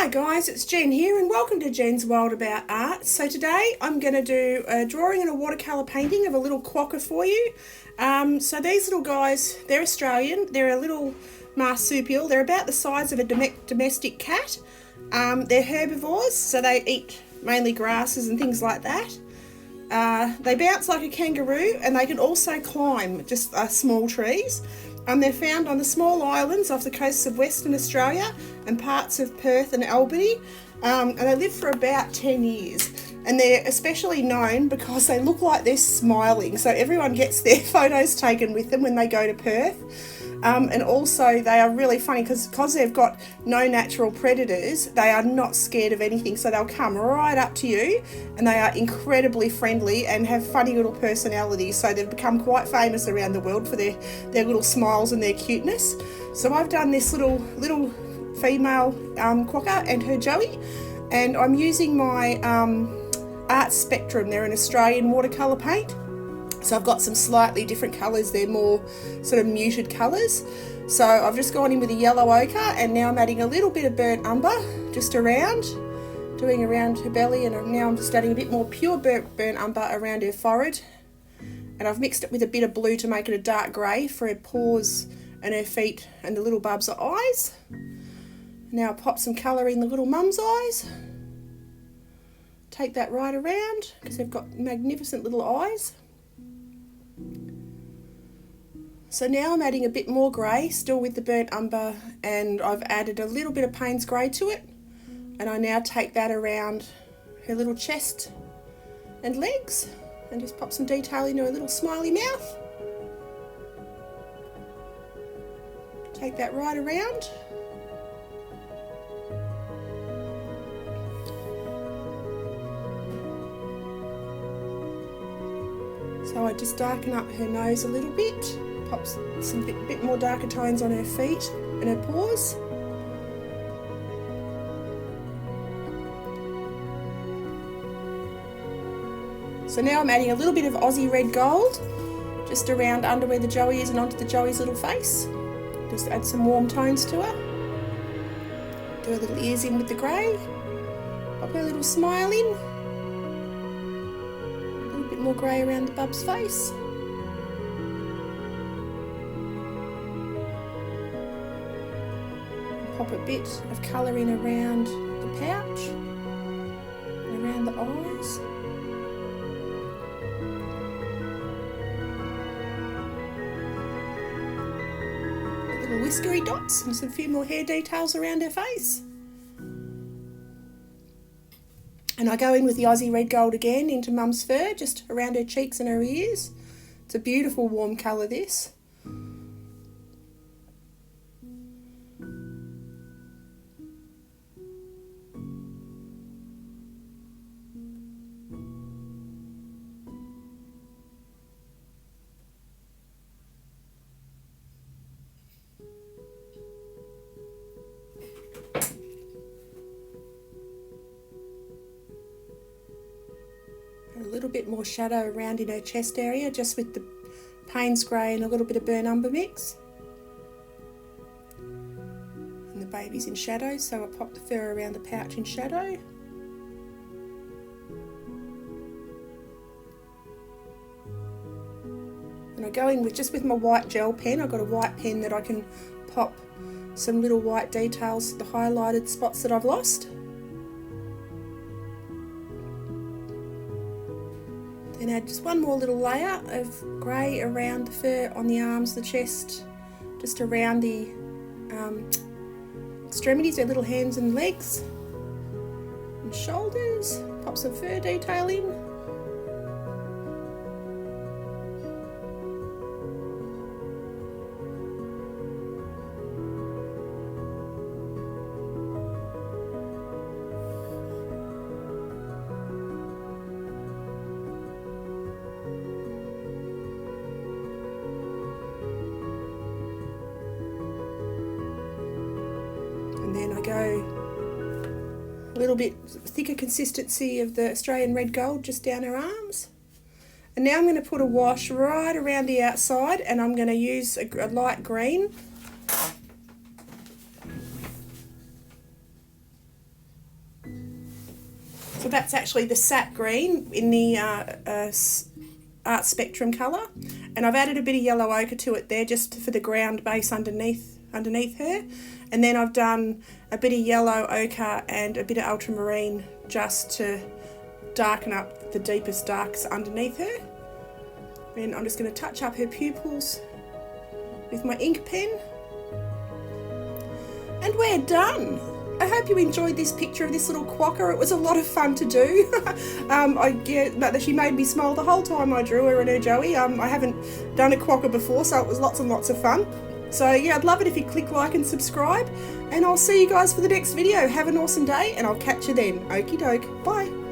Hi guys, it's Jen here and welcome to Jen's World About Art. So today I'm going to do a drawing and a watercolour painting of a little quokka for you. So these little guys, they're Australian, they're a little marsupial, they're about the size of a domestic cat. They're herbivores, so they eat mainly grasses and things like that. They bounce like a kangaroo and they can also climb just small trees. They're found on the small islands off the coasts of Western Australia and parts of Perth and Albany, and they live for about 10 years. And they're especially known because they look like they're smiling, so everyone gets their photos taken with them when they go to Perth. And also they are really funny because they've got no natural predators, they are not scared of anything, so they'll come right up to you and they are incredibly friendly and have funny little personalities, so they've become quite famous around the world for their little smiles and their cuteness. So I've done this little female quokka and her joey, and I'm using my Art Spectrum. They're an Australian watercolour paint. So I've got some slightly different colours, they're more sort of muted colours. So I've just gone in with a yellow ochre and now I'm adding a little bit of burnt umber just around, doing around her belly, and now I'm just adding a bit more pure burnt umber around her forehead. And I've mixed it with a bit of blue to make it a dark grey for her paws and her feet and the little bubs of eyes. Now I'll pop some colour in the little mum's eyes. Take that right around because they've got magnificent little eyes. So now I'm adding a bit more grey, still with the burnt umber, and I've added a little bit of Payne's grey to it. And I now take that around her little chest and legs and just pop some detail into her little smiley mouth. Take that right around. So I just darken up her nose a little bit, pop some bit more darker tones on her feet and her paws. So now I'm adding a little bit of Aussie red gold just around under where the joey is and onto the joey's little face. Just add some warm tones to her. Do her little ears in with the grey. Pop her little smile in. More grey around the bub's face. Pop a bit of colour in around the pouch and around the eyes. Little whiskery dots and some few more hair details around her face. And I go in with the Aussie red gold again into Mum's fur, just around her cheeks and her ears. It's a beautiful warm colour, this. A little bit more shadow around in her chest area, just with the Payne's grey and a little bit of burnt umber mix. And the baby's in shadow, so I pop the fur around the pouch in shadow. And I go in with my white gel pen. I've got a white pen that I can pop some little white details, the highlighted spots that I've lost. Then add just one more little layer of grey around the fur on the arms, the chest, just around the extremities, their little hands and legs and shoulders. Pop some fur detail in. Then I go a little bit thicker consistency of the Australian red gold just down her arms. And now I'm going to put a wash right around the outside, and I'm going to use a light green So that's actually the sap green in the Art Spectrum colour, and I've added a bit of yellow ochre to it there just for the ground base underneath her, and then I've done a bit of yellow ochre and a bit of ultramarine just to darken up the deepest darks underneath her. And I'm just going to touch up her pupils with my ink pen, and we're done. I hope you enjoyed this picture of this little quokka. It was a lot of fun to do. But she made me smile the whole time I drew her and her Joey. I haven't done a quokka before, so it was lots and lots of fun. So yeah, I'd love it if you click like and subscribe, and I'll see you guys for the next video. Have an awesome day, and I'll catch you then. Okie doke. Bye.